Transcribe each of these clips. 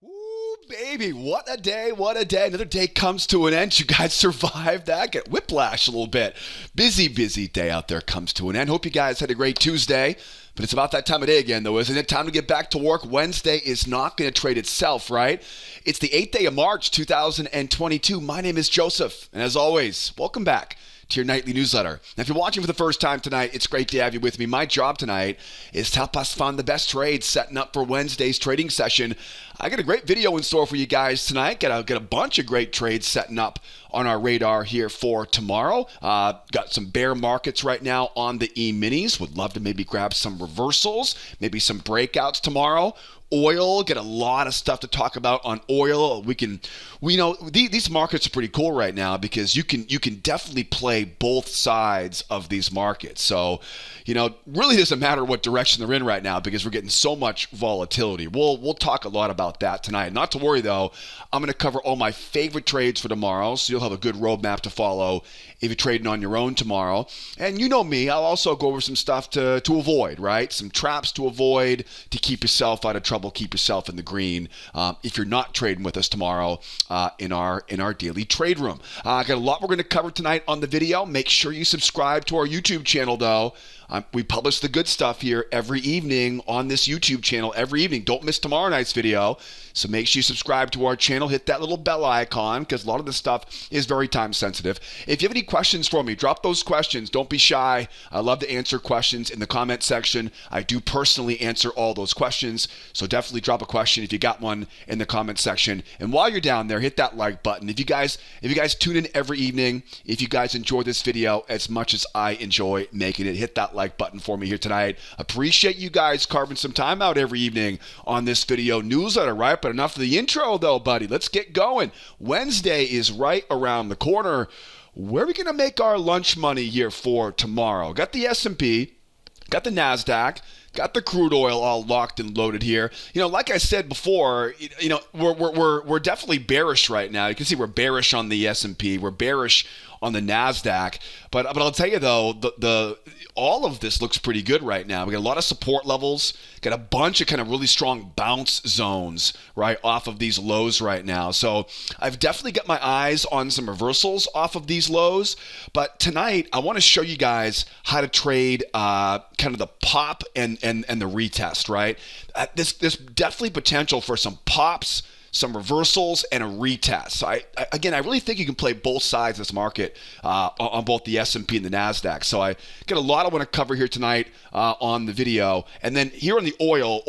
Ooh, baby, what a day, what a day. Another day comes to an end. You guys survived that. Get whiplash a little bit. Busy day out there comes to an end. Hope you guys had a great Tuesday. But it's about that time of day again, though, isn't it? Time to get back to work. Wednesday is not going to trade itself, right? It's the 8th day of March, 2022. My name is Joseph. And as always, welcome back to your nightly newsletter. Now, if you're watching for the first time tonight, it's great to have you with me. My job tonight is to help us find the best trades setting up for Wednesday's trading session. I got a great video in store for you guys tonight. Got a bunch of great trades setting up on our radar here for tomorrow. Got some bear markets right now on the E-minis. Would love to maybe grab some reversals, maybe some breakouts tomorrow. Oil, get a lot of stuff to talk about on oil. These markets are pretty cool right now because you can definitely play both sides of these markets. So, really doesn't matter what direction they're in right now because we're getting so much volatility. We'll talk a lot about that tonight. Not to worry though, I'm going to cover all my favorite trades for tomorrow, so you'll have a good roadmap to follow if you're trading on your own tomorrow. And you know me, I'll also go over some stuff to avoid, right? Some traps to avoid to keep yourself out of trouble, keep yourself in the green if you're not trading with us tomorrow in our daily trade room. Got a lot we're going to cover tonight on the video. Make sure you subscribe to our YouTube channel though. We publish the good stuff here every evening on this YouTube channel every evening. Don't miss tomorrow night's video. So make sure you subscribe to our channel. Hit that little bell icon because a lot of this stuff is very time sensitive. If you have any questions for me, drop those questions. Don't be shy. I love to answer questions in the comment section. I do personally answer all those questions. So definitely drop a question if you got one in the comment section. And while you're down there, hit that like button. If you guys tune in every evening, if you guys enjoy this video as much as I enjoy making it, hit that like button for me here tonight. Appreciate you guys carving some time out every evening on this video newsletter, right? But enough of the intro though, buddy. Let's get going. Wednesday is right around the corner. Where are we going to make our lunch money here for tomorrow? Got the S&P, got the Nasdaq, got the crude oil all locked and loaded here. Like I said before, we're definitely bearish right now. You can see we're bearish on the S&P, we're bearish on the Nasdaq, but I'll tell you though, the all of this looks pretty good right now. We got a lot of support levels, got a bunch of kind of really strong bounce zones right off of these lows right now. So I've definitely got my eyes on some reversals off of these lows. But tonight I want to show you guys how to trade kind of the pop and the retest, right? There's definitely potential for some pops, some reversals, and a retest. So I really think you can play both sides of this market on both the S&P and the Nasdaq. So I got a lot I want to cover here tonight on the video. And then here on the oil,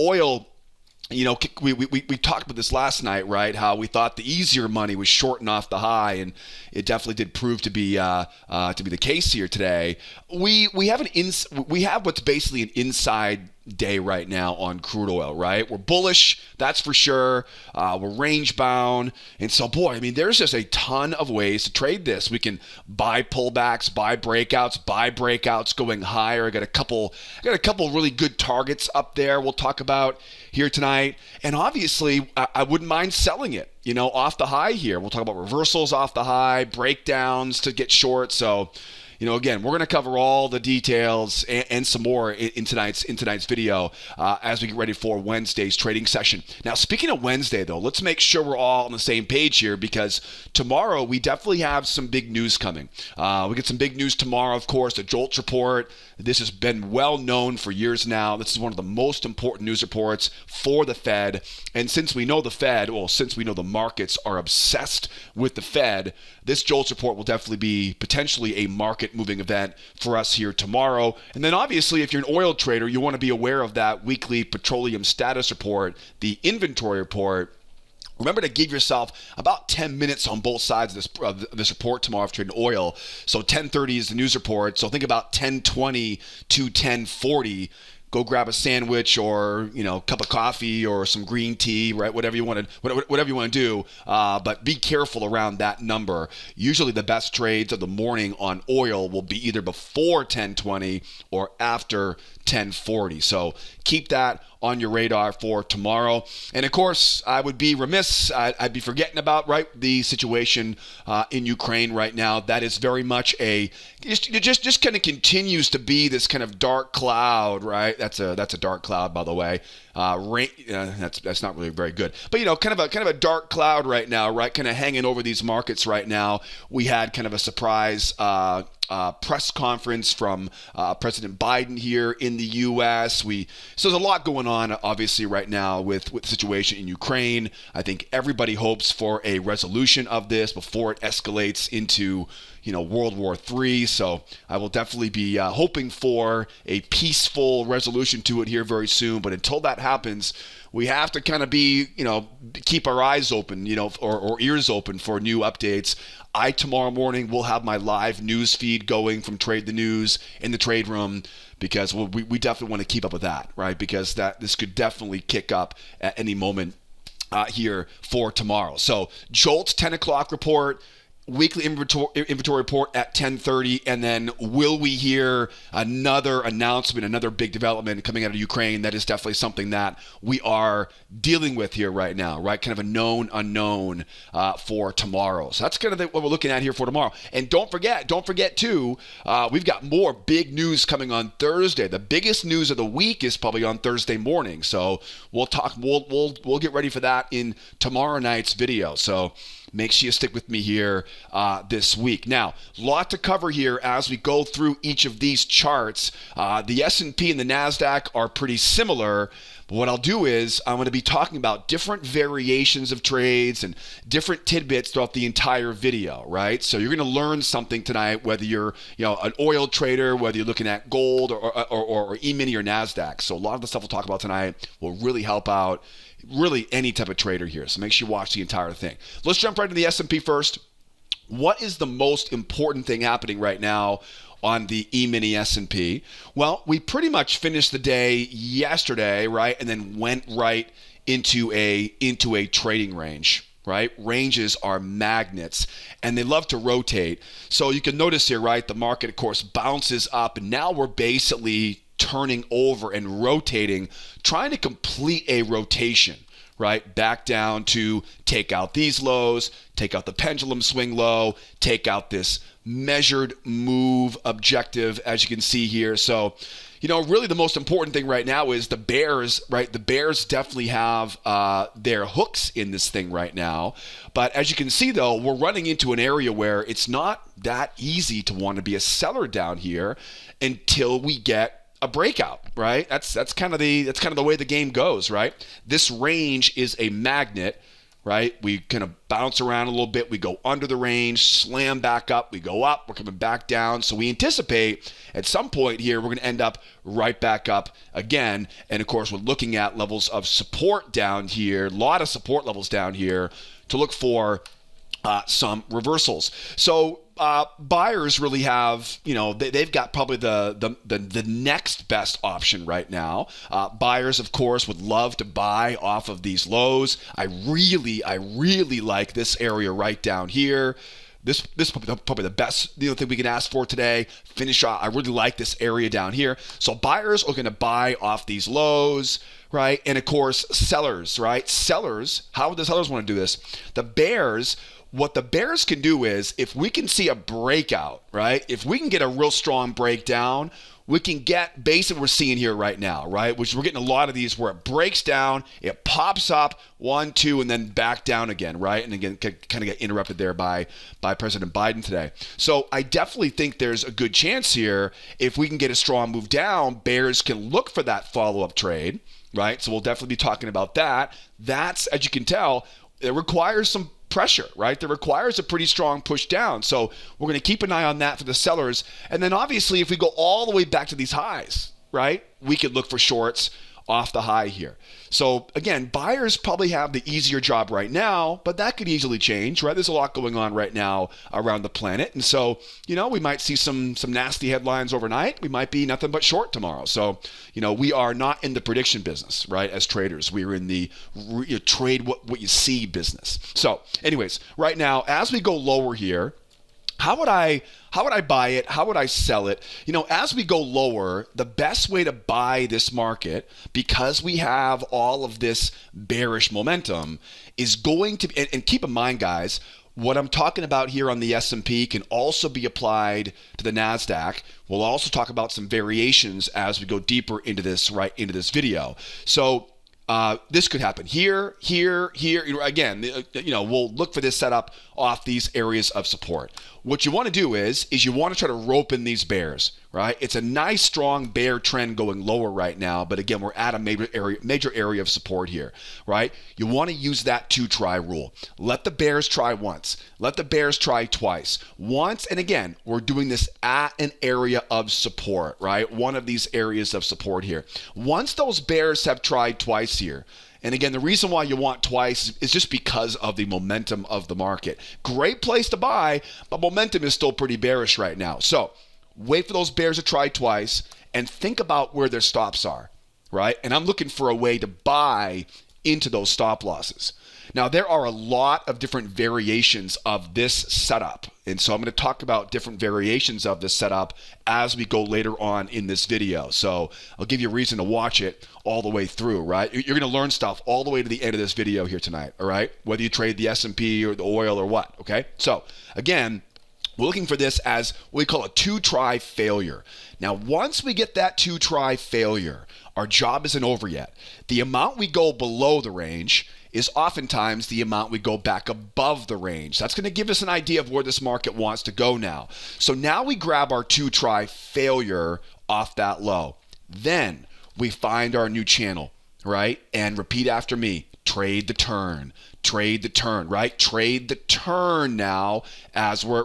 we talked about this last night, right? How we thought the easier money was shorting off the high, and it definitely did prove to be the case here today. We have what's basically an inside day right now on crude oil, right? We're bullish, that's for sure. We're range bound, and so there's just a ton of ways to trade this. We can buy pullbacks, buy breakouts going higher. I got a couple really good targets up there we'll talk about here tonight, and obviously I wouldn't mind selling it off the high here. We'll talk about reversals off the high, breakdowns to get short. So again, we're going to cover all the details and some more in tonight's video as we get ready for Wednesday's trading session. Now, speaking of Wednesday, though, let's make sure we're all on the same page here because tomorrow we definitely have some big news coming. We get some big news tomorrow, of course, the JOLTS report. This has been well known for years now. This is one of the most important news reports for the Fed. And since we know the markets are obsessed with the Fed, this JOLTS report will definitely be potentially a market-moving event for us here tomorrow. And then obviously, if you're an oil trader, you want to be aware of that weekly petroleum status report, the inventory report. Remember to give yourself about 10 minutes on both sides of this report tomorrow if trading oil. So 10:30 is the news report. So think about 10:20 to 10:40. Go grab a sandwich or cup of coffee or some green tea, right? Whatever you want to do. But be careful around that number. Usually the best trades of the morning on oil will be either before 10:20 or after 1040. So keep that on your radar for tomorrow. And of course, I would be remiss, I'd be forgetting about, right, the situation in Ukraine right now. That is very much just kind of continues to be this kind of dark cloud, right? That's a dark cloud, by the way. That's not really very good, but kind of a dark cloud right now, right? Kind of hanging over these markets right now. We had kind of a surprise press conference from President Biden here in the U.S. So there's a lot going on, obviously, right now with the situation in Ukraine. I think everybody hopes for a resolution of this before it escalates into World War III. So I will definitely be hoping for a peaceful resolution to it here very soon. But until that happens, we have to kind of keep our eyes open, or ears open for new updates. Tomorrow morning will have my live news feed going from Trade the News in the trade room, because we definitely want to keep up with that, right? Because this could definitely kick up at any moment here for tomorrow. So Jolt's 10 o'clock report, weekly inventory report at 10:30, and then will we hear another announcement, another big development coming out of Ukraine? That is definitely something that we are dealing with here right now, right? Kind of a known unknown for tomorrow. So that's kind of what we're looking at here for tomorrow. And don't forget too, we've got more big news coming on Thursday. The biggest news of the week is probably on Thursday morning. So we'll get ready for that in tomorrow night's video. So make sure you stick with me here this week. Now, a lot to cover here as we go through each of these charts. The S&P and the Nasdaq are pretty similar. But what I'll do is I'm going to be talking about different variations of trades and different tidbits throughout the entire video, right? So you're going to learn something tonight, whether you're an oil trader, whether you're looking at gold or Emini or Nasdaq. So a lot of the stuff we'll talk about tonight will really help out really any type of trader here. So make sure you watch the entire thing. Let's jump right into the S&P first. What is the most important thing happening right now on the E-mini S&P? Well, we pretty much finished the day yesterday, right? And then went right into a trading range, right? Ranges are magnets and they love to rotate. So you can notice here, right? The market, of course, bounces up, and now we're basically turning over and rotating, trying to complete a rotation, right? Back down to take out these lows, take out the pendulum swing low, take out this measured move objective, as you can see here. So, really the most important thing right now is the bears, right? The bears definitely have their hooks in this thing right now. But as you can see, though, we're running into an area where it's not that easy to want to be a seller down here until we get a breakout, right? That's kind of the way the game goes, right? This range is a magnet, right? We kind of bounce around a little bit. We go under the range, slam back up. We go up. We're coming back down. So we anticipate at some point here, we're going to end up right back up again. And of course, we're looking at levels of support down here, a lot of support levels down here to look for some reversals. So buyers really have, they've got probably the next best option right now. Buyers, of course, would love to buy off of these lows. I really like this area right down here. This is probably the best thing we can ask for today. Finish off. I really like this area down here. So buyers are going to buy off these lows, right? And of course, sellers, right? How would the sellers want to do this? What the bears can do is, if we can see a breakout, right? If we can get a real strong breakdown, we can get basically what we're seeing here right now, right? Which we're getting a lot of these where it breaks down, it pops up 1, 2, and then back down again, right? And again, kind of get interrupted there by President Biden today. So I definitely think there's a good chance here, if we can get a strong move down, bears can look for that follow-up trade, right? So we'll definitely be talking about that. That's, as you can tell, it requires some pressure, right? That requires a pretty strong push down. So we're going to keep an eye on that for the sellers. And then obviously, if we go all the way back to these highs, right, we could look for shorts off the high here. So again, buyers probably have the easier job right now, but that could easily change, right? There's a lot going on right now around the planet. And so, we might see some nasty headlines overnight. We might be nothing but short tomorrow. So, we are not in the prediction business, right? As traders, we are in the trade what you see business. So anyways, right now, as we go lower here, How would I buy it? How would I sell it? As we go lower, the best way to buy this market, because we have all of this bearish momentum, is going to be, and keep in mind, guys, what I'm talking about here on the S&P can also be applied to the Nasdaq. We'll also talk about some variations as we go deeper into this video. So this could happen here. Again, we'll look for this setup off these areas of support. What you want to do is you want to try to rope in these bears, right? It's a nice, strong bear trend going lower right now, but again, we're at a major area of support here, right? You want to use that two-try rule. Let the bears try once. Let the bears try twice. Once, and again, we're doing this at an area of support, right? One of these areas of support here. Once those bears have tried twice here, and again, the reason why you want twice is just because of the momentum of the market. Great place to buy, but momentum is still pretty bearish right now. So wait for those bears to try twice and think about where their stops are, right? And I'm looking for a way to buy into those stop losses. Now, there are a lot of different variations of this setup. And so I'm going to talk about different variations of this setup as we go later on in this video. So I'll give you a reason to watch it all the way through, right? You're going to learn stuff all the way to the end of this video here tonight, all right? Whether you trade the S&P or the oil or what, okay? So again, we're looking for this as what we call a two-try failure. Now, once we get that two-try failure, our job isn't over yet. The amount we go below the range is oftentimes the amount we go back above the range. That's going to give us an idea of where this market wants to go now. So now we grab our two-try failure off that low. Then we find our new channel, right? And repeat after me. Trade the turn. Trade the turn, right? Trade the turn now as we're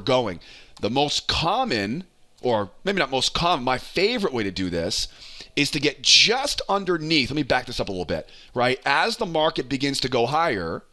going. The most common, or maybe not most common, my favorite way to do this is to get just underneath. Let me back this up a little bit, right? As the market begins to go higher,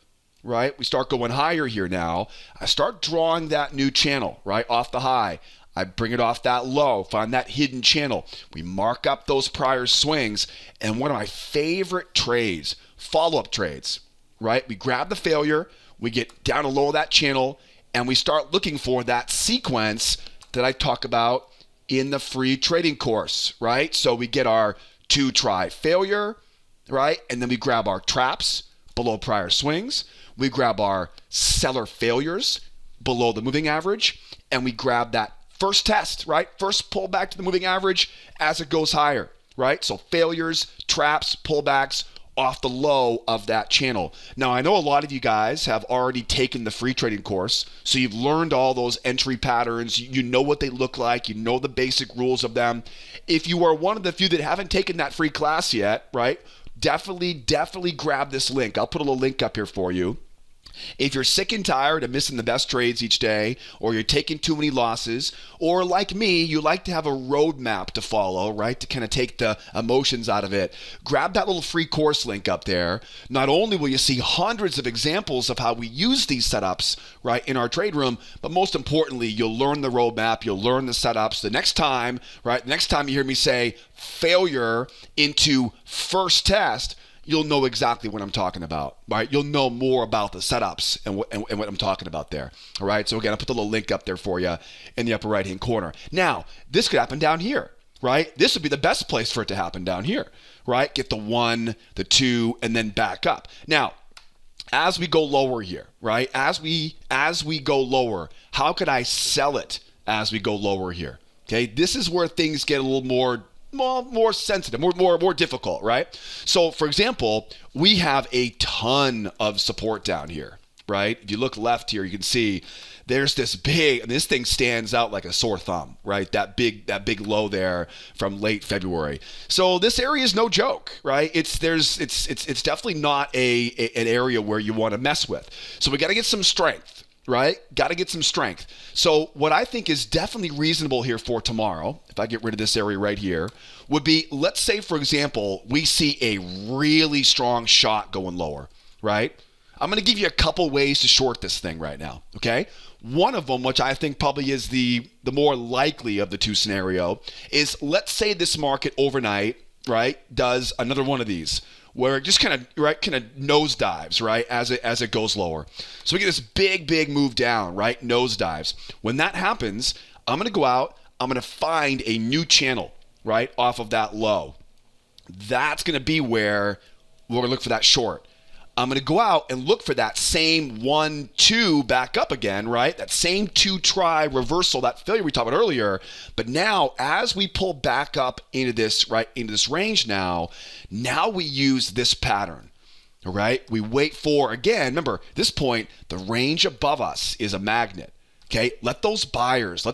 right? We start going higher here now. I start drawing that new channel, right? Off the high. I bring it off that low, find that hidden channel. We mark up those prior swings. And one of my favorite trades, follow-up trades, right? We grab the failure, we get down low of that channel, and we start looking for that sequence that I talk about in the free trading course, right? So we get our two-try failure, right? And then we grab our traps below prior swings. We grab our seller failures below the moving average, and we grab that first test, right? First pullback to the moving average as it goes higher, right? So failures, traps, pullbacks off the low of that channel. Now, I know a lot of you guys have already taken the free trading course, so you've learned all those entry patterns. You know what they look like. You know the basic rules of them. If you are one of the few that haven't taken that free class yet, right, definitely grab this link. I'll put a little link up here for you. If you're sick and tired of missing the best trades each day, or you're taking too many losses, or like me, you like to have a roadmap to follow, right, to kind of take the emotions out of it, grab that little free course link up there. Not only will you see hundreds of examples of how we use these setups, right, in our trade room, but most importantly, you'll learn the roadmap, you'll learn the setups. The next time you hear me say failure into first test, you'll know exactly what I'm talking about, right? You'll know more about the setups and what I'm talking about there, all right? So again, I'll put the little link up there for you in the upper right-hand corner. Now, this could happen down here, right? This would be the best place for it to happen down here, right? Get the 1, the 2, and then back up. Now, as we go lower here, right? As we go lower, how could I sell it as we go lower here? Okay, this is where things get a little more sensitive, more difficult, right? So, for example, we have a ton of support down here, right? If you look left here, you can see there's this thing stands out like a sore thumb, right? That big low there from late February. So this area is no joke, right? It's definitely not an area where you want to mess with. So we got to get some strength. Right? Got to get some strength. So what I think is definitely reasonable here for tomorrow, if I get rid of this area right here, would be, let's say, for example, we see a really strong shot going lower, right? I'm going to give you a couple ways to short this thing right now, okay? One of them, which I think probably is the more likely of the two scenario, is let's say this market overnight, right, does another one of these. where it just kind of nosedives, right, as it goes lower. So we get this big move down, right, nosedives. When that happens, I'm going to go out, I'm going to find a new channel, right, off of that low. That's going to be where we're going to look for that short. I'm going to go out and look for that same 1-2 back up again, right? That same 2-try reversal, that failure we talked about earlier. But now, as we pull back up into this, right, into this range now we use this pattern, all right? We wait for, again, remember, this point, the range above us is a magnet, okay? Let those buyers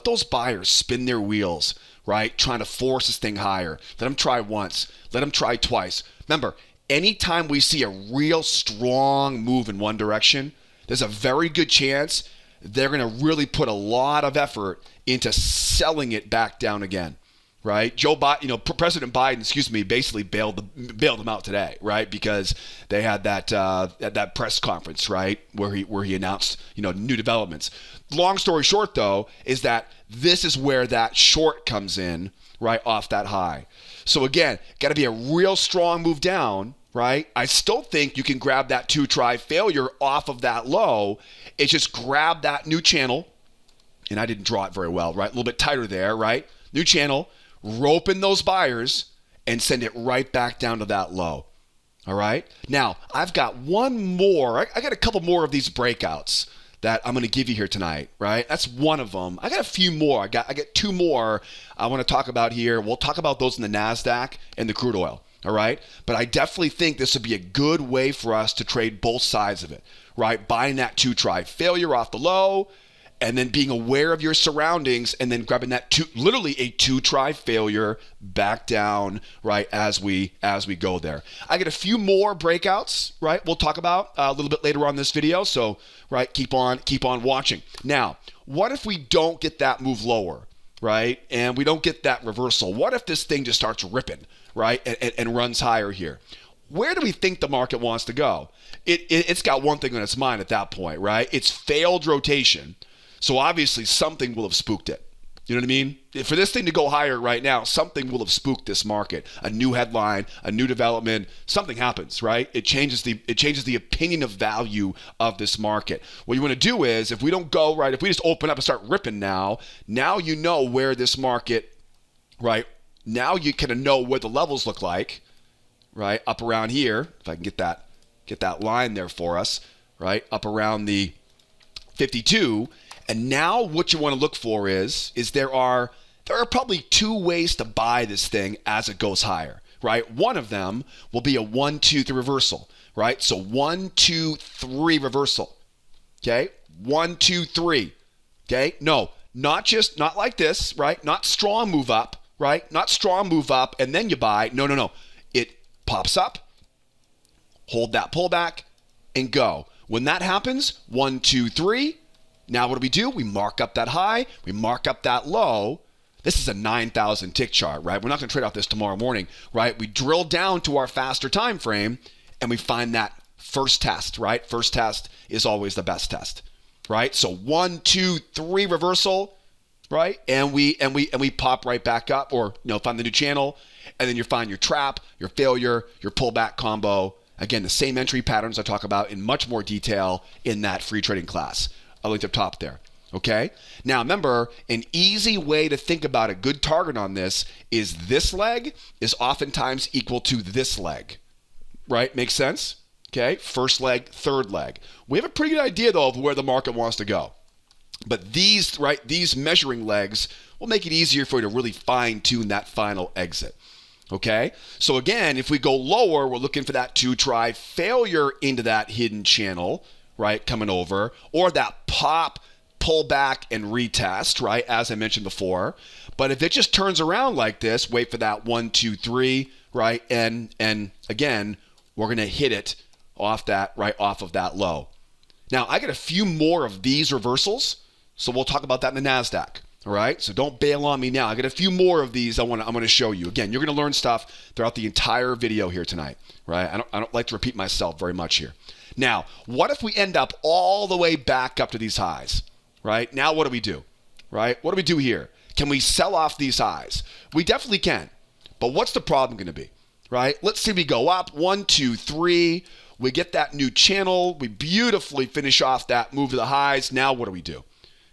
spin their wheels, right? Trying to force this thing higher. Let them try once. Let them try twice. Remember, anytime we see a real strong move in one direction, there's a very good chance they're going to really put a lot of effort into selling it back down again, right? President Biden, basically bailed them out today, right? Because they had that press conference, right, where he announced, new developments. Long story short, though, is that this is where that short comes in, right, off that high. So again, got to be a real strong move down, right? I still think you can grab that 2-try failure off of that low. It's just grab that new channel, and I didn't draw it very well, right? A little bit tighter there, right? New channel, rope in those buyers, and send it right back down to that low. All right? Now, I've got one more. I got a couple more of these breakouts that I'm going to give you here tonight, right? That's one of them. I got a few more. I got 2 more I want to talk about here. We'll talk about those in the Nasdaq and the crude oil. All right. But I definitely think this would be a good way for us to trade both sides of it, right? Buying that 2-try failure off the low and then being aware of your surroundings and then grabbing that literally a 2-try failure back down, right, as we go there. I get a few more breakouts, right, we'll talk about a little bit later on this video. So, right, keep on watching. Now, what if we don't get that move lower, right, and we don't get that reversal? What if this thing just starts ripping, right, and runs higher here? Where do we think the market wants to go? It's got one thing on its mind at that point, right? It's failed rotation. So obviously something will have spooked it. You know what I mean? For this thing to go higher right now, something will have spooked this market. A new headline, a new development, something happens, right? It changes the opinion of value of this market. What you want to do is, if we don't go, right, if we just open up and start ripping now you know where this market, right, now you kind of know what the levels look like, right, up around here. If I can get that line there for us, right, up around the 52. And now what you want to look for is there are probably 2 ways to buy this thing as it goes higher, right? One of them will be a 1-2-3 reversal, right? So 1-2-3 reversal, okay? 1-2-3, okay? No, not like this, right? Not strong move up, right? Not strong move up and then you buy. No. It pops up, hold that pullback, and go. When that happens, 1-2-3. Now what do? We mark up that high, we mark up that low. This is a 9,000 tick chart, right? We're not going to trade off this tomorrow morning, right? We drill down to our faster time frame and we find that first test, right? First test is always the best test, right? So 1-2-3 reversal, right? And we pop right back up, or find the new channel, and then you find your trap, your failure, your pullback combo. Again, the same entry patterns I talk about in much more detail in that free trading class. I'll link up top there. Okay? Now remember, an easy way to think about a good target on this is this leg is oftentimes equal to this leg. Right? Makes sense? Okay? First leg, third leg. We have a pretty good idea though of where the market wants to go. But these measuring legs will make it easier for you to really fine tune that final exit. Okay? So again, if we go lower, we're looking for that 2-try failure into that hidden channel, right, coming over, or that pop, pull back, and retest, right, as I mentioned before. But if it just turns around like this, wait for that 1-2-3, right, and again, we're going to hit it off of that low. Now, I got a few more of these reversals, so we'll talk about that in the Nasdaq. All right, so don't bail on me now. I got a few more of these I'm going to show you. Again, you're going to learn stuff throughout the entire video here tonight, right? I don't like to repeat myself very much here. Now, what if we end up all the way back up to these highs, right? Now, what do? Right? What do we do here? Can we sell off these highs? We definitely can. But what's the problem going to be, right? Let's see, we go up, 1, 2, 3. We get that new channel. We beautifully finish off that move to the highs. Now what do we do?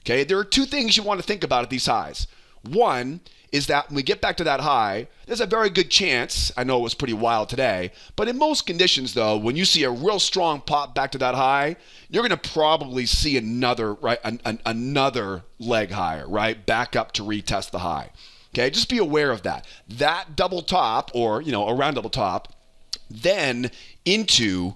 Okay, there are two things you want to think about at these highs. One is that when we get back to that high, there's a very good chance, I know it was pretty wild today, but in most conditions though, when you see a real strong pop back to that high, you're going to probably see another, right, another leg higher, right, back up to retest the high. Okay, just be aware of that. That double top, or, around double top, then into,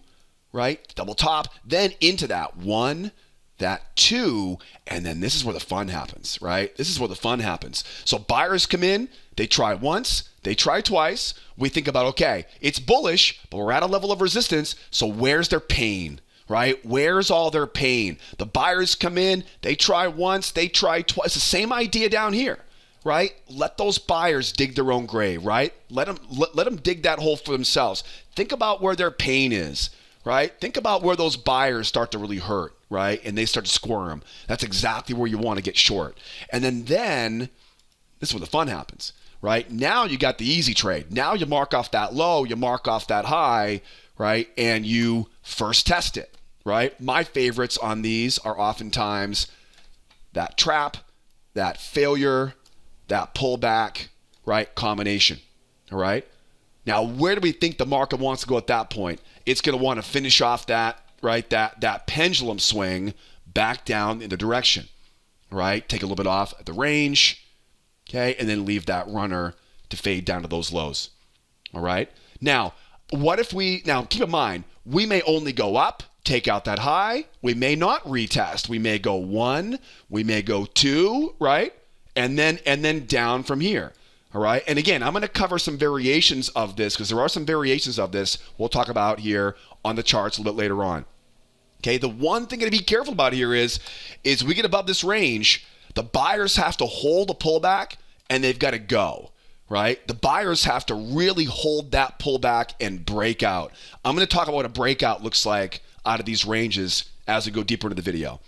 right, double top, then into that 1, that 2, and then this is where the fun happens, right? This is where the fun happens. So buyers come in, they try once, they try twice. We think about, okay, it's bullish, but we're at a level of resistance, so where's their pain, right? Where's all their pain? The buyers come in, they try once, they try twice. The same idea down here, right? Let those buyers dig their own grave, right? Let them dig that hole for themselves. Think about where their pain is, right? Think about where those buyers start to really hurt, right? And they start to squirm. That's exactly where you want to get short. And then this is where the fun happens, right? Now you got the easy trade. Now you mark off that low, you mark off that high, right? And you first test it, right? My favorites on these are oftentimes that trap, that failure, that pullback, right? Combination, all right? Now, where do we think the market wants to go at that point? It's going to want to finish off that, right? That pendulum swing back down in the direction, right? Take a little bit off at the range, okay? And then leave that runner to fade down to those lows, all right? Now, what if now keep in mind, we may only go up, take out that high. We may not retest. We may go 1, we may go 2, right? And then down from here. All right. And again, I'm going to cover some variations of this because there are some variations of this we'll talk about here on the charts a little bit later on. Okay. The one thing to be careful about here is we get above this range, the buyers have to hold a pullback and they've got to go. Right. The buyers have to really hold that pullback and break out. I'm going to talk about what a breakout looks like out of these ranges as we go deeper into the video.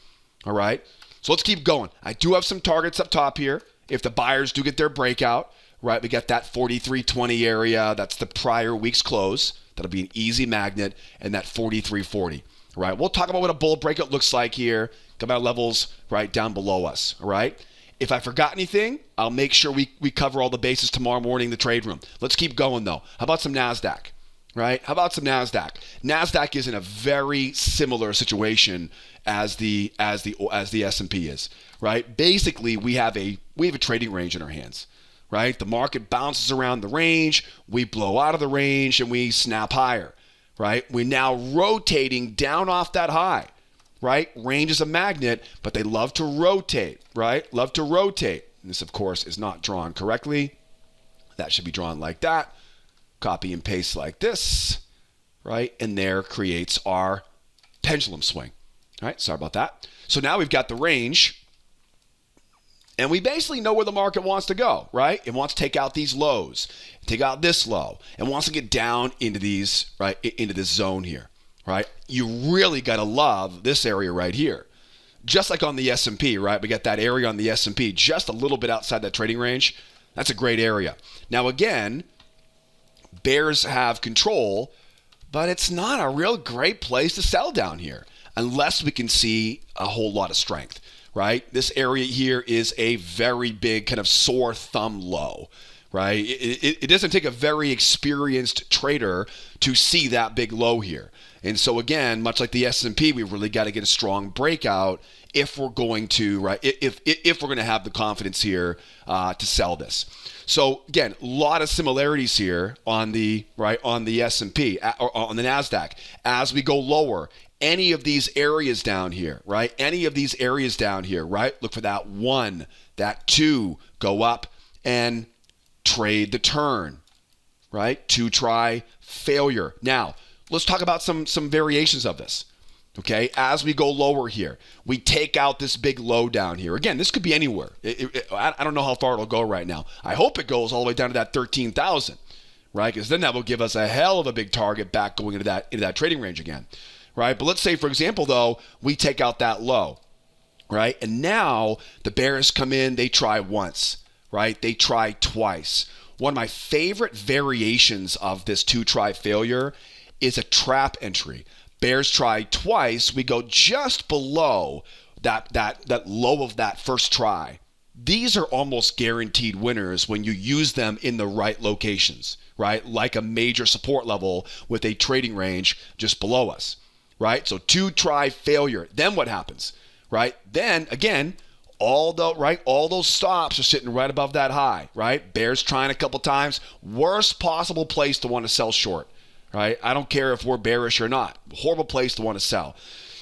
All right. So let's keep going. I do have some targets up top here. If the buyers do get their breakout, right, we got that 43.20 area. That's the prior week's close. That'll be an easy magnet, and that 43.40. All right, we'll talk about what a bull breakout looks like here. Come out levels right down below us. All right. If I forgot anything, I'll make sure we cover all the bases tomorrow morning in the trade room. Let's keep going though. How about some Nasdaq? Right? How about some Nasdaq? Nasdaq is in a very similar situation as the S&P is, right? Basically, we have a trading range in our hands, right? The market bounces around the range, we blow out of the range, and we snap higher, right? We're now rotating down off that high, right? Range is a magnet, but they love to rotate, right? Love to rotate. And this, of course, is not drawn correctly. That should be drawn like that. Copy and paste like this, right? And there creates our pendulum swing. All right, sorry about that. So now we've got the range, and we basically know where the market wants to go, right? It wants to take out these lows, take out this low, and wants to get down into these, right, into this zone here, right? You really got to love this area right here. Just like on the S&P, right? We got that area on the S&P just a little bit outside that trading range. That's a great area. Now, again, bears have control, but it's not a real great place to sell down here unless we can see a whole lot of strength, right? This area here is a very big kind of sore thumb low, right? It doesn't take a very experienced trader to see that big low here. And so again, much like the S&P, we really got to get a strong breakout if we're going to, right? If we're going to have the confidence here to sell this. So again, a lot of similarities here on the S&P or on the Nasdaq. As we go lower, any of these areas down here, right? Any of these areas down here, right? Look for that 1, that 2, go up and trade the turn, right? 2 try failure. Now, let's talk about some variations of this. Okay, as we go lower here, we take out this big low down here. Again, this could be anywhere. I don't know how far it'll go right now. I hope it goes all the way down to that 13,000, right? Because then that will give us a hell of a big target back going into that trading range again, right? But let's say, for example, though, we take out that low, right? And now the bears come in, they try once, right? They try twice. one of my favorite variations of this two-try failure is a trap entry. Bears try twice. We go just below that low of that first try. These are almost guaranteed winners when you use them in the right locations, right? Like a major support level with a trading range just below us, right? So two-try failure. Then what happens, right? Then again, all those stops are sitting right above that high, right? Bears trying a couple times. Worst possible place to want to sell short, right? I don't care if we're bearish or not. Horrible place to want to sell.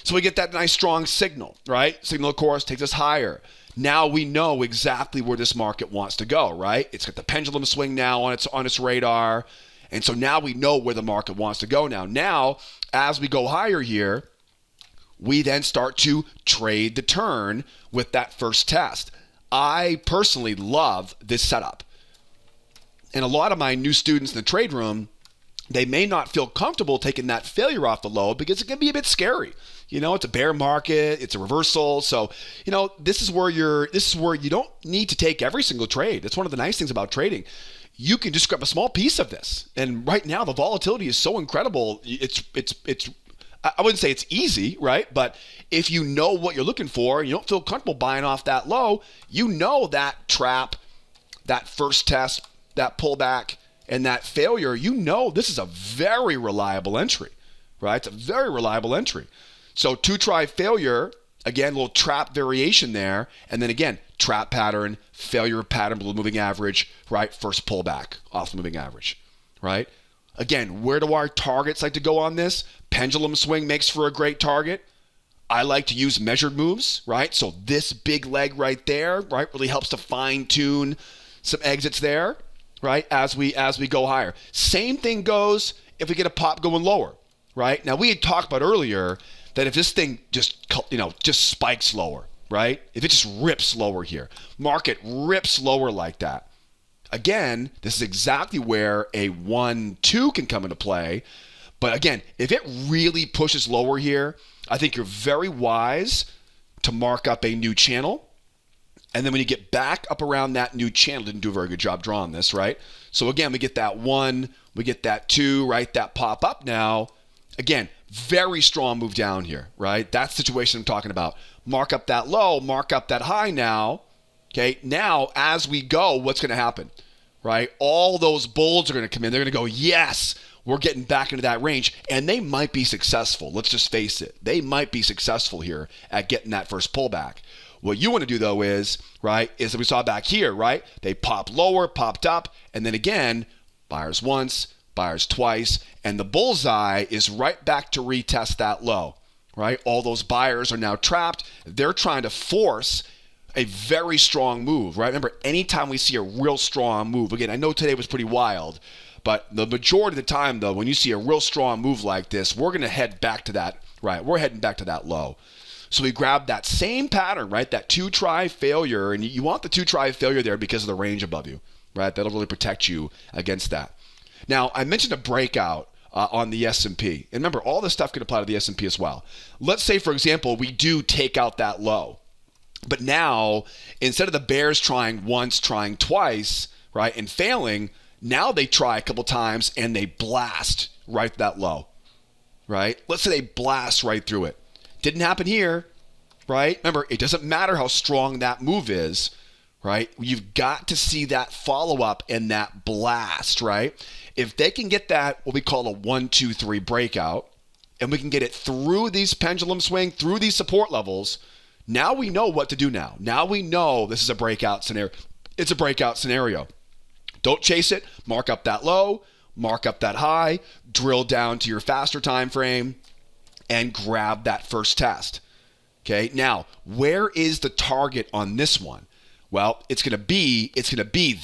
So we get that nice strong signal, right? Signal, of course, takes us higher. Now we know exactly where this market wants to go, right? It's got the pendulum swing now on its radar. And so now we know where the market wants to go now. Now, as we go higher here, we then start to trade the turn with that first test. I personally love this setup. And a lot of my new students in the trade room, they may not feel comfortable taking that failure off the low because it can be a bit scary. It's a bear market, it's a reversal. So, this is where you don't need to take every single trade. That's one of the nice things about trading. You can just grab a small piece of this. And right now the volatility is so incredible. It's I wouldn't say it's easy, right? But if you know what you're looking for and you don't feel comfortable buying off that low, that trap, that first test, that pullback, and that failure, this is a very reliable entry, right? It's a very reliable entry. So two-try failure, again, a little trap variation there. And then again, trap pattern, failure pattern below moving average, right? First pullback off the moving average, right? Again, where do our targets like to go on this? Pendulum swing makes for a great target. I like to use measured moves, right? So this big leg right there, right, really helps to fine tune some exits there, right, as we go higher. Same thing goes if we get a pop going lower, right? Now we had talked about earlier that if this thing just spikes lower, right? If it just rips lower here, market rips lower like that. Again, this is exactly where a 1-2 can come into play. But again, if it really pushes lower here, I think you're very wise to mark up a new channel. And then when you get back up around that new channel, didn't do a very good job drawing this, right? So again, we get that 1, we get that 2, right? That pop up now. Again, very strong move down here, right? That's the situation I'm talking about. Mark up that low, mark up that high now. Okay, now as we go, what's going to happen, right? All those bulls are going to come in. They're going to go, yes, we're getting back into that range. And they might be successful. Let's just face it. They might be successful here at getting that first pullback. What you want to do, though, is that we saw back here, right? They popped lower, popped up, and then again, buyers once, buyers twice, and the bullseye is right back to retest that low, right? All those buyers are now trapped. They're trying to force a very strong move, right? Remember, anytime we see a real strong move, again, I know today was pretty wild, but the majority of the time, though, when you see a real strong move like this, we're going to head back to that, right? We're heading back to that low. So we grab that same pattern, right? That two-try failure, and you want the two-try failure there because of the range above you, right? That'll really protect you against that. Now, I mentioned a breakout on the S&P. And remember, all this stuff can apply to the S&P as well. Let's say, for example, we do take out that low. But now, instead of the bears trying once, trying twice, right, and failing, now they try a couple times and they blast right that low, right? Let's say they blast right through it. Didn't happen here, right? Remember, it doesn't matter how strong that move is, right? You've got to see that follow-up and that blast, right? If they can get that, what we call a 1, 2, 3 breakout, and we can get it through these pendulum swing, through these support levels, now we know what to do now. Now we know this is a breakout scenario. It's a breakout scenario. Don't chase it. Mark up that low, mark up that high, drill down to your faster time frame, and grab that first test. Okay, now where is the target on this one? Well, it's gonna be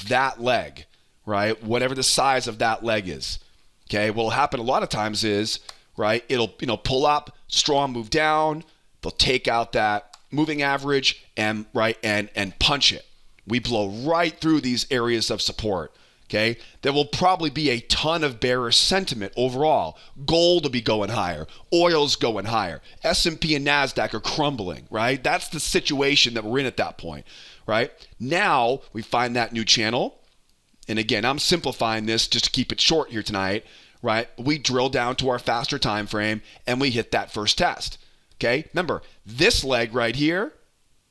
that leg, right? Whatever the size of that leg is. Okay, what'll happen a lot of times is, right, it'll pull up, strong move down, they'll take out that moving average and punch it. We blow right through these areas of support. Okay, there will probably be a ton of bearish sentiment overall. Gold will be going higher. Oil's going higher. S&P and Nasdaq are crumbling, right? That's the situation that we're in at that point, right? Now we find that new channel, and again, I'm simplifying this just to keep it short here tonight, right? We drill down to our faster time frame and we hit that first test. Okay, remember this leg right here.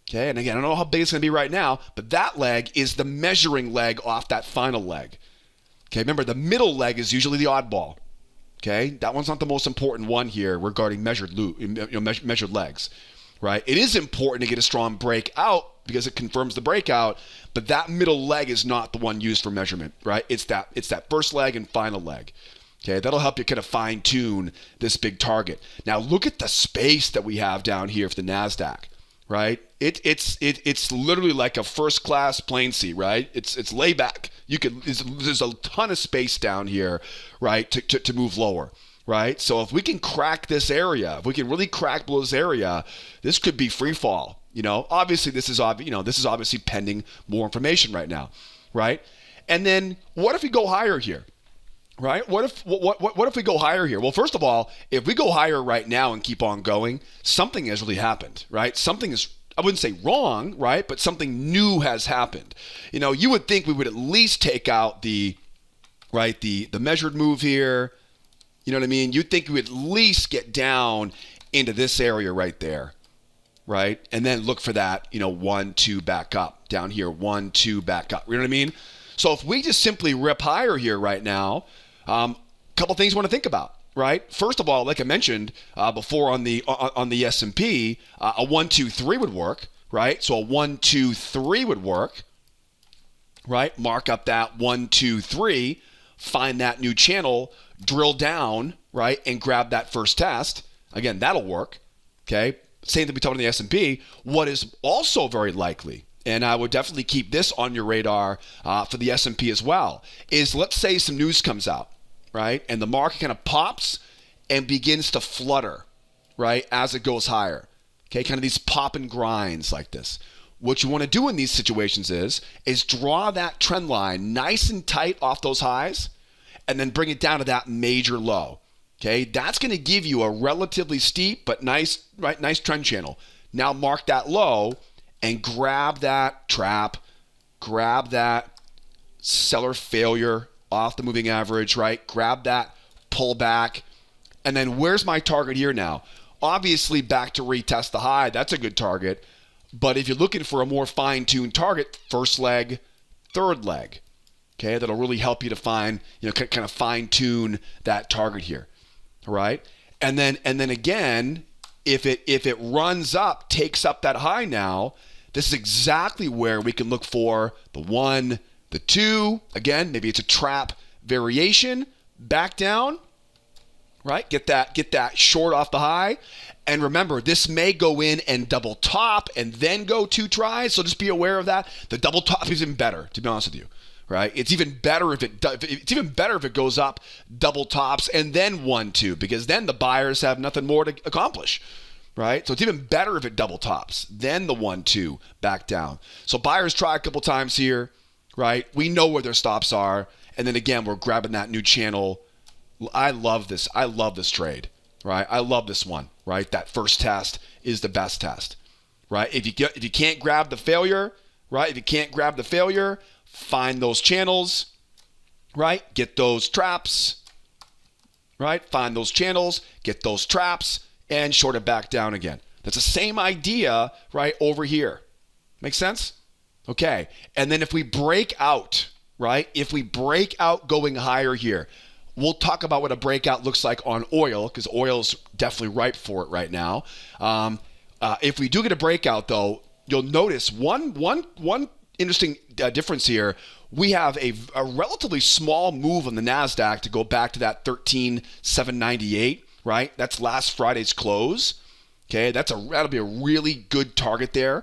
Okay, and again, I don't know how big it's going to be right now, but that leg is the measuring leg off that final leg. Okay, remember the middle leg is usually the oddball. Okay, that one's not the most important one here regarding measured legs, right? It is important to get a strong breakout because it confirms the breakout, but that middle leg is not the one used for measurement, right? It's that first leg and final leg. Okay, that'll help you kind of fine tune this big target. Now look at the space that we have down here for the NASDAQ, right? It's literally like a first class plane seat, right? It's layback. There's a ton of space down here, right, to move lower, right? So if we can crack this area, if we can really crack below this area, this could be free fall. Obviously this is obviously pending more information right now, right? And then what if we go higher here? Right? What if we go higher here? Well, first of all, if we go higher right now and keep on going, something has really happened, right? Something is, I wouldn't say wrong, right? But something new has happened. You would think we would at least take out the measured move here. You know what I mean? You'd think we would at least get down into this area right there, right? And then look for that, 1, 2 back up down here, 1, 2 back up. You know what I mean? So if we just simply rip higher here right now, couple things you want to think about, right? First of all, like I mentioned before on the S&P, a 1, 2, 3 would work, right? So a 1, 2, 3 would work, right? Mark up that 1, 2, 3, find that new channel, drill down, right, and grab that first test. Again, that'll work. Okay, same thing we talked about in the S&P. What is also very likely, and I would definitely keep this on your radar for the S&P as well, is let's say some news comes out, right? And the market kind of pops and begins to flutter, right, as it goes higher. Okay, kind of these pop and grinds like this. What you want to do in these situations is draw that trend line nice and tight off those highs and then bring it down to that major low. Okay, that's going to give you a relatively steep but nice trend channel. Now mark that low and grab that trap, grab that seller failure off the moving average, right? Grab that pullback. And then where's my target here now? Obviously back to retest the high. That's a good target. But if you're looking for a more fine-tuned target, first leg, third leg. Okay, that'll really help you to find, kind of fine-tune that target here. All right? And then again, if it runs up, takes up that high now, this is exactly where we can look for the 1, the 2. Again, maybe it's a trap variation. Back down, right? Get that short off the high. And remember, this may go in and double top and then go 2 tries. So just be aware of that. The double top is even better, to be honest with you. Right? It's even better if it goes up, double tops, and then 1, 2, because then the buyers have nothing more to accomplish. Right? So it's even better if it double tops, then the 1, 2 back down. So buyers try a couple times here, right? We know where their stops are, and then again we're grabbing that new channel. I love this. I love this trade. Right? I love this one. Right? That first test is the best test. Right? If you can't grab the failure, right? If you can't grab the failure, find those channels, right? Get those traps, right? Find those channels, get those traps, and short it back down again. That's the same idea, right, over here. Make sense? Okay. And then if we break out, right? If we break out going higher here, we'll talk about what a breakout looks like on oil, because oil's definitely ripe for it right now. If we do get a breakout, though, you'll notice one interesting difference here. We have a relatively small move on the NASDAQ to go back to that 13,798, right? That's last Friday's close. Okay, that'll be a really good target there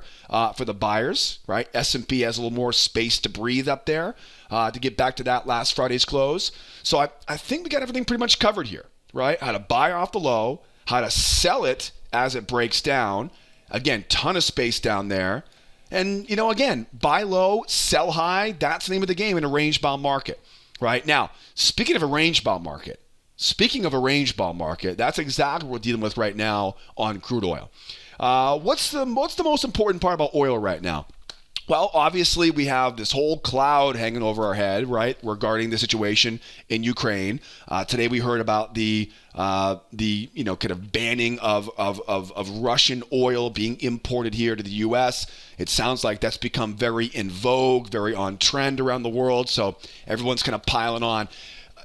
for the buyers, right? S&P has a little more space to breathe up there to get back to that last Friday's close. So I think we got everything pretty much covered here, right? How to buy off the low, how to sell it as it breaks down. Again, ton of space down there. And, again, buy low, sell high. That's the name of the game in a range-bound market, right? Now, speaking of a range-bound market, that's exactly what we're dealing with right now on crude oil. What's the most important part about oil right now? Well, obviously, we have this whole cloud hanging over our head, right, regarding the situation in Ukraine. Today, we heard about the kind of banning of Russian oil being imported here to the U.S. It sounds like that's become very in vogue, very on trend around the world. So everyone's kind of piling on.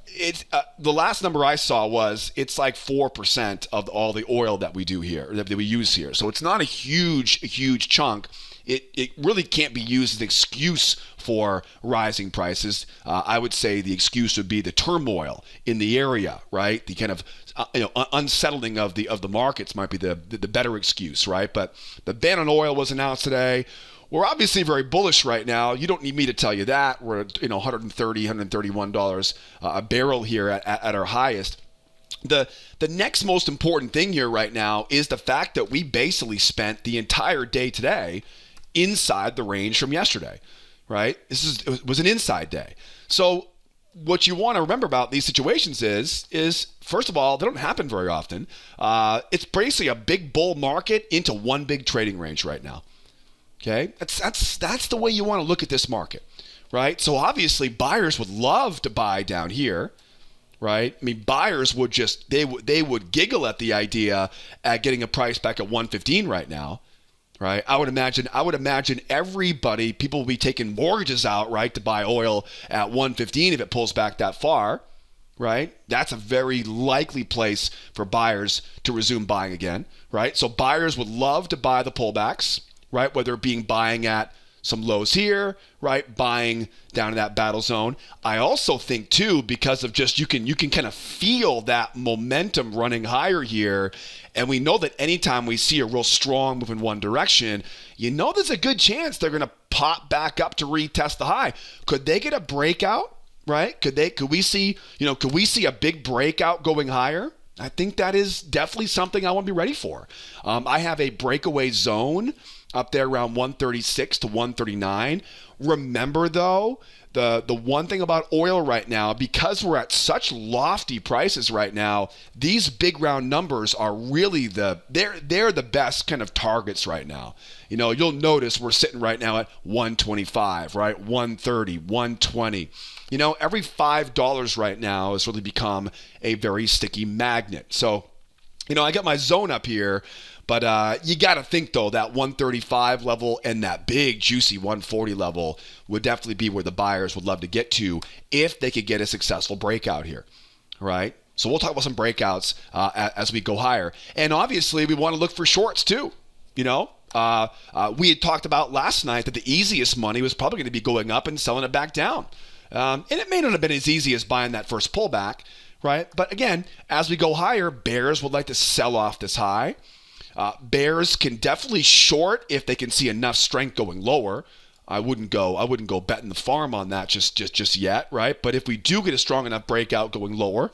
It's the last number I saw was it's like 4% of all the oil that we do here, that we use here. So it's not a huge chunk. It really can't be used as an excuse for rising prices. I would say the excuse would be the turmoil in the area, right? The kind of unsettling of the markets might be the better excuse, right? But the ban on oil was announced today. We're obviously very bullish right now. You don't need me to tell you that. We're at $130, $131 a barrel here at our highest. The next most important thing here right now is the fact that we basically spent the entire day today inside the range from yesterday, right? It was an inside day. So what you want to remember about these situations is first of all, they don't happen very often. It's basically a big bull market into one big trading range right now. Okay, that's the way you want to look at this market, right? So obviously buyers would love to buy down here, right? I mean, buyers would just they would giggle at the idea at getting a price back at 115 right now, right? I would imagine everybody, people will be taking mortgages out, right, to buy oil at 115 if it pulls back that far, right? That's a very likely place for buyers to resume buying again, right? So buyers would love to buy the pullbacks, right? Whether it being buying at some lows here, right? Buying down in that battle zone. I also think too, because of just you can kind of feel that momentum running higher here. And we know that anytime we see a real strong move in one direction, there's a good chance they're going to pop back up to retest the high. Could they get a breakout, right? Could we see a big breakout going higher? I think that is definitely something I want to be ready for. I have a breakaway zone up there around 136 to 139. Remember though, the one thing about oil right now, because we're at such lofty prices right now, these big round numbers are really they're the best kind of targets right now. You'll notice we're sitting right now at 125, right? 130, 120. Every $5 right now has really become a very sticky magnet. So, I got my zone up here, but you got to think, though, that 135 level and that big, juicy 140 level would definitely be where the buyers would love to get to if they could get a successful breakout here, right? So we'll talk about some breakouts as we go higher. And obviously, we want to look for shorts, too. We had talked about last night that the easiest money was probably going to be going up and selling it back down. And it may not have been as easy as buying that first pullback, right? But again, as we go higher, bears would like to sell off this high. Bears can definitely short if they can see enough strength going lower. I wouldn't go betting the farm on that just yet, right? But if we do get a strong enough breakout going lower,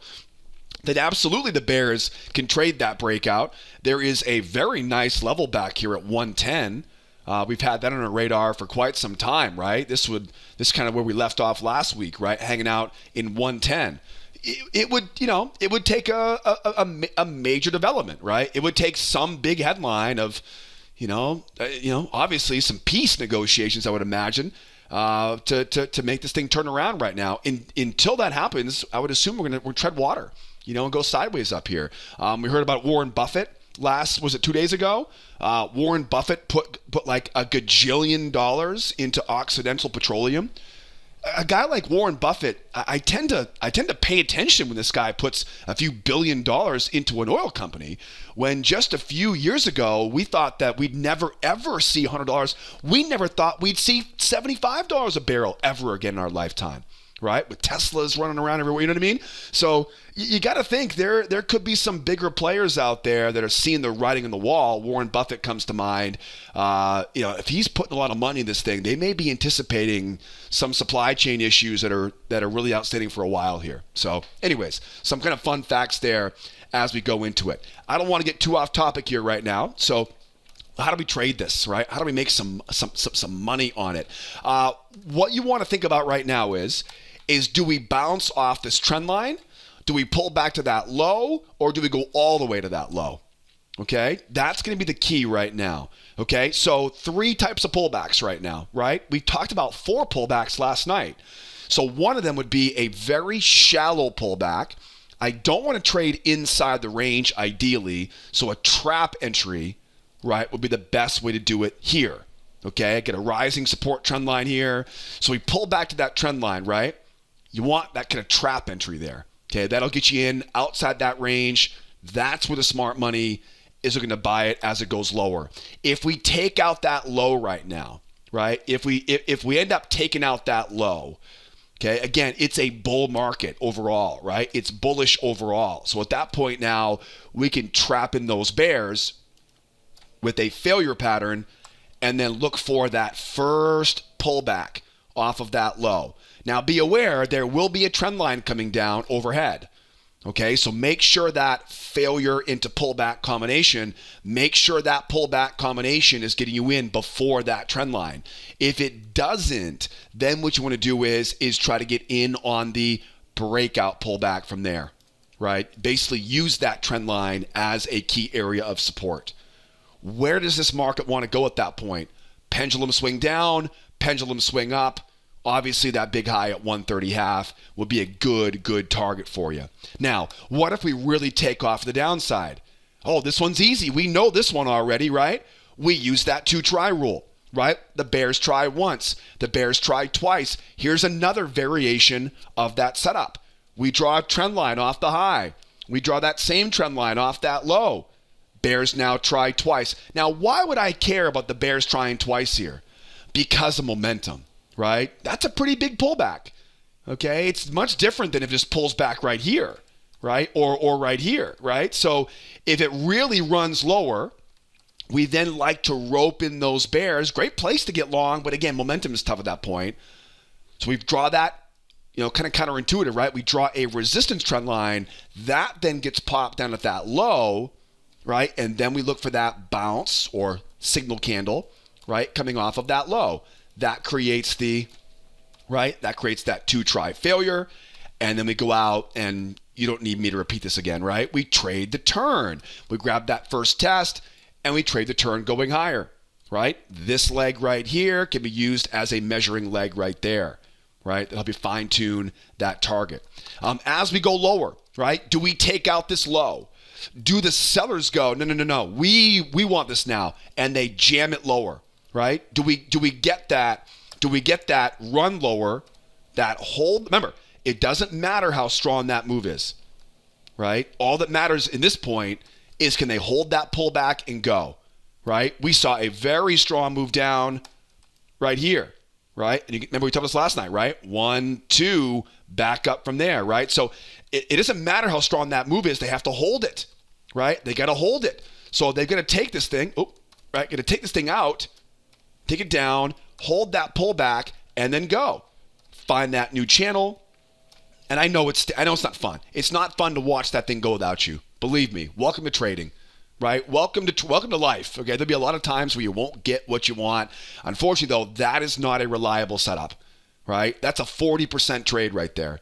then absolutely the bears can trade that breakout. There is a very nice level back here at 110. We've had that on our radar for quite some time, right? This kind of where we left off last week, right? Hanging out in 110. It would take a major development, right? It would take some big headline of, obviously some peace negotiations, I would imagine, to make this thing turn around right now. Until that happens, I would assume we'll tread water, and go sideways up here. We heard about Warren Buffett. Was it 2 days ago? Warren Buffett put like $1 gajillion into Occidental Petroleum. A guy like Warren Buffett, I tend to pay attention when this guy puts a few $1 billion into an oil company. When just a few years ago, we thought that we'd never ever see $100. We never thought we'd see $75 a barrel ever again in our lifetime. Right? With Teslas running around everywhere, you know what I mean? So you got to think there could be some bigger players out there that are seeing the writing on the wall. Warren Buffett comes to mind. If he's putting a lot of money in this thing, they may be anticipating some supply chain issues that are really outstanding for a while here. So anyways, some kind of fun facts there as we go into it. I don't want to get too off topic here right now. So how do we trade this, right? How do we make some money on it? What you want to think about right now is do we bounce off this trend line? Do we pull back to that low, or do we go all the way to that low? Okay, that's going to be the key right now. Okay, so 3 types of pullbacks right now, right? We talked about 4 pullbacks last night. So one of them would be a very shallow pullback. I don't want to trade inside the range ideally, so a trap entry, right, would be the best way to do it here. Okay, I get a rising support trend line here. So we pull back to that trend line, right? You want that kind of trap entry there. Okay, that'll get you in outside that range. That's where the smart money is going to buy it as it goes lower. If we take out that low right now, right? If we end up taking out that low, okay, again, it's a bull market overall, right? It's bullish overall. So at that point now, we can trap in those bears with a failure pattern and then look for that first pullback off of that low. Now be aware, there will be a trend line coming down overhead. Okay, so make sure that failure into pullback combination, make sure that pullback combination is getting you in before that trend line. If it doesn't, then what you want to do is try to get in on the breakout pullback from there, right? Basically use that trend line as a key area of support. Where does this market want to go at that point? Pendulum swing down, pendulum swing up. Obviously, that big high at 130.5 would be a good target for you. Now, what if we really take off the downside? Oh, this one's easy. We know this one already, right? We use that 2-try rule, right? The bears try once. The bears try twice. Here's another variation of that setup. We draw a trend line off the high. We draw that same trend line off that low. Bears now try twice. Now, why would I care about the bears trying twice here? Because of momentum. Right? That's a pretty big pullback. Okay? It's much different than if it just pulls back right here, right? Or right here, right? So if it really runs lower, we then like to rope in those bears. Great place to get long, but again, momentum is tough at that point. So we draw that, kind of counterintuitive, right? We draw a resistance trend line. That then gets popped down at that low, right? And then we look for that bounce or signal candle, right? Coming off of that low. That creates that 2-try failure. And then we go out, and you don't need me to repeat this again, right? We trade the turn. We grab that first test and we trade the turn going higher, right? This leg right here can be used as a measuring leg right there, right? That'll help you fine tune that target. As we go lower, right? Do we take out this low? Do the sellers go, no, we want this now, and they jam it lower? Right? Do we get that? Do we get that run lower, that hold? Remember, it doesn't matter how strong that move is, right? All that matters in this point is can they hold that pullback and go, right? We saw a very strong move down right here, right? And remember we talked this last night, right? 1, 2, back up from there, right? So it doesn't matter how strong that move is. They have to hold it, right? They got to hold it. So they're going to take this thing, right? Going to take this thing out. Take it down, hold that pullback, and then go. Find that new channel. And I know it's not fun. It's not fun to watch that thing go without you. Believe me. Welcome to trading, right? Welcome to life. Okay, there'll be a lot of times where you won't get what you want. Unfortunately, though, that is not a reliable setup, right? That's a 40% trade right there.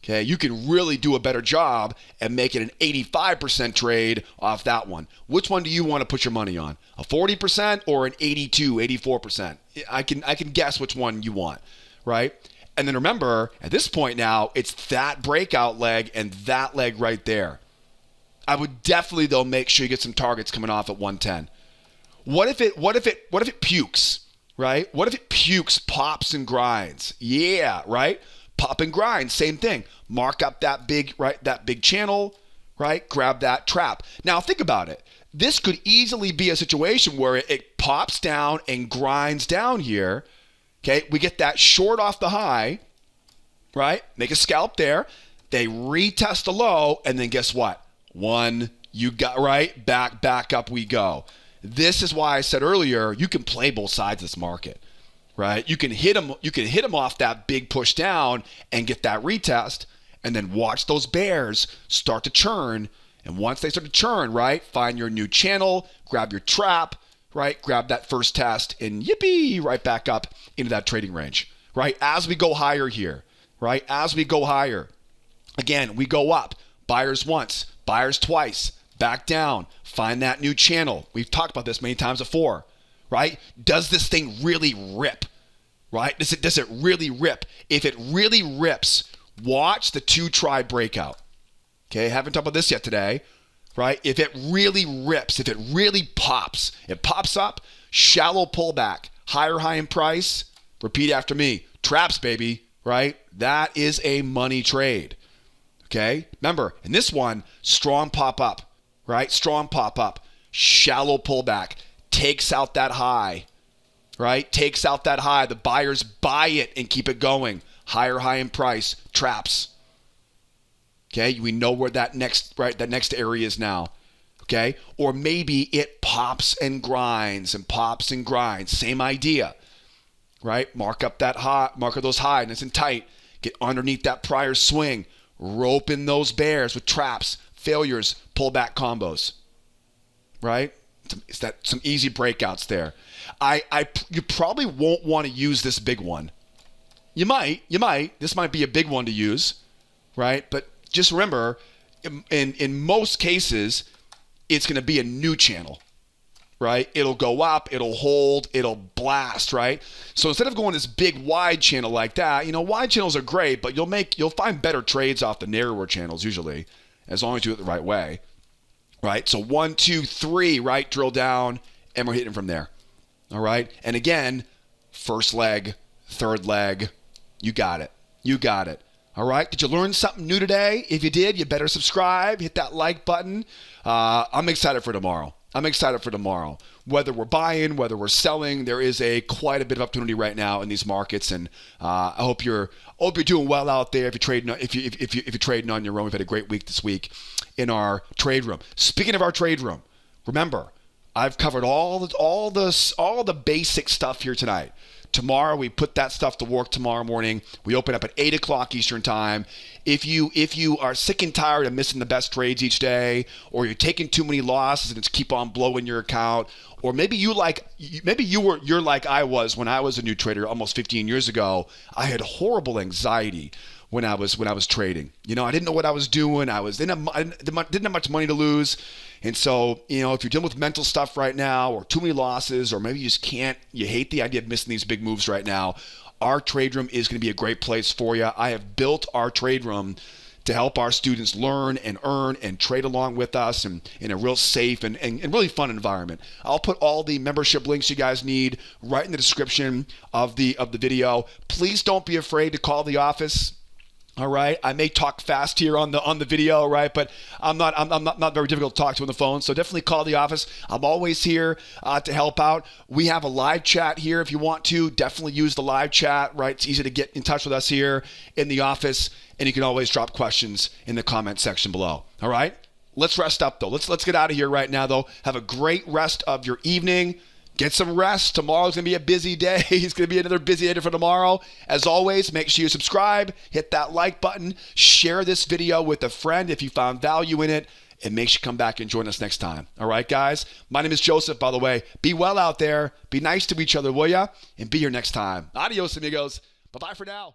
Okay, you can really do a better job and make it an 85% trade off that one. Which one do you want to put your money on? A 40% or an 82, 84%? I can guess which one you want, right? And then remember, at this point now, it's that breakout leg and that leg right there. I would definitely, though, make sure you get some targets coming off at 110. What if it pukes, right? What if it pukes, pops and grinds? Yeah, right? Pop and grind, same thing. Mark up that big channel, right? Grab that trap. Now think about it. This could easily be a situation where it pops down and grinds down here. Okay, we get that short off the high, right? Make a scalp there. They retest the low, and then guess what? You got right, back up we go. This is why I said earlier, you can play both sides of this market. Right? You can hit them off that big push down and get that retest, and then watch those bears start to churn. And once they start to churn, right, find your new channel, grab your trap, right, grab that first test, and yippee, right back up into that trading range, right? As we go higher here, right? As we go higher, again, we go up. Buyers once, buyers twice, back down, find that new channel. We've talked about this many times before, right? Does this thing really rip, right? Does it really rip? If it really rips, watch the 2-try breakout. Okay, haven't talked about this yet today, right? If it really rips, if it really pops, it pops up, shallow pullback, higher high in price. Repeat after me. Traps, baby, right? That is a money trade. Okay? Remember, in this one, strong pop up, right? Strong pop up, shallow pullback, takes out that high, right? Takes out that high. The buyers buy it and keep it going. Higher high in price, traps. Okay? We know where that next area is now. Okay? Or maybe it pops and grinds and pops and grinds. Same idea. Right? Mark up that high, mark those high, nice and tight. Get underneath that prior swing. Rope in those bears with traps, failures, pullback combos. Right? It's that some easy breakouts there. You probably won't want to use this big one. You might. This might be a big one to use, right? But just remember, in most cases, it's going to be a new channel. Right? It'll go up, it'll hold, it'll blast, right? So instead of going this big wide channel like that, wide channels are great, but you'll find better trades off the narrower channels usually, as long as you do it the right way, right? So 1, 2, 3, right? Drill down, and we're hitting from there, all right? And again, first leg, third leg, you got it. All right? Did you learn something new today? If you did, you better subscribe, hit that like button. I'm excited for tomorrow. Whether we're buying, whether we're selling, there is quite a bit of opportunity right now in these markets, and I hope you're doing well out there. If you're trading on your own, we've had a great week this week in our trade room. Speaking of our trade room, remember I've covered all the basic stuff here tonight. Tomorrow, we put that stuff to work tomorrow morning. We open up at 8 o'clock Eastern time. If you are sick and tired of missing the best trades each day, or you're taking too many losses and it's keep on blowing your account, or maybe you're like I was when I was a new trader almost 15 years ago. I had horrible anxiety when I was trading. I didn't know what I was doing. I didn't have much money to lose. And so, if you're dealing with mental stuff right now, or too many losses, or maybe you hate the idea of missing these big moves right now, our trade room is going to be a great place for you. I have built our trade room to help our students learn and earn and trade along with us and in a real safe and really fun environment. I'll put all the membership links you guys need right in the description of the video. Please don't be afraid to call the office. All right, I may talk fast here on the video, right? But I'm not very difficult to talk to on the phone. So definitely call the office. I'm always here to help out. We have a live chat here if you want to. Definitely use the live chat, right? It's easy to get in touch with us here in the office, and you can always drop questions in the comment section below. All right, let's rest up though. Let's get out of here right now though. Have a great rest of your evening. Get some rest. Tomorrow's going to be a busy day. It's going to be another busy day for tomorrow. As always, make sure you subscribe, hit that like button, share this video with a friend if you found value in it, and make sure you come back and join us next time. All right, guys? My name is Joseph, by the way. Be well out there. Be nice to each other, will ya? And be here next time. Adios, amigos. Bye-bye for now.